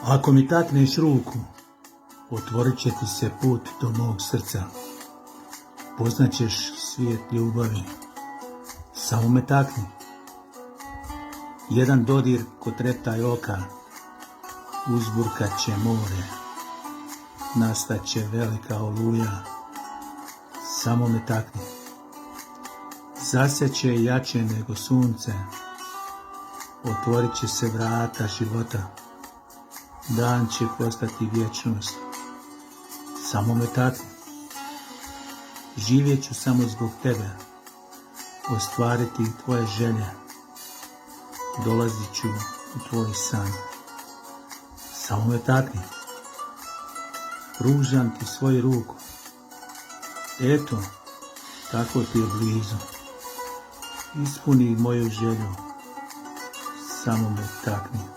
Ako mi takneš ruku, otvorit će ti se put do mog srca. Poznaćeš svijet ljubavi. Samo me takni. Jedan dodir ko treptaj oka, uzburkat će more. Nastaće velika oluja. Samo me takni. Zasjeće jače nego sunce. Otvorit će se vrata života. Dan će postati vječnost. Samo me takni. Živjet ću samo zbog tebe. Ostvariti tvoje želje. Dolazit ću u tvoj san. Samo me takni. Pružam ti svoju ruku. Eto, tako ti je blizu. Ispuni moju želju. Samo me takni.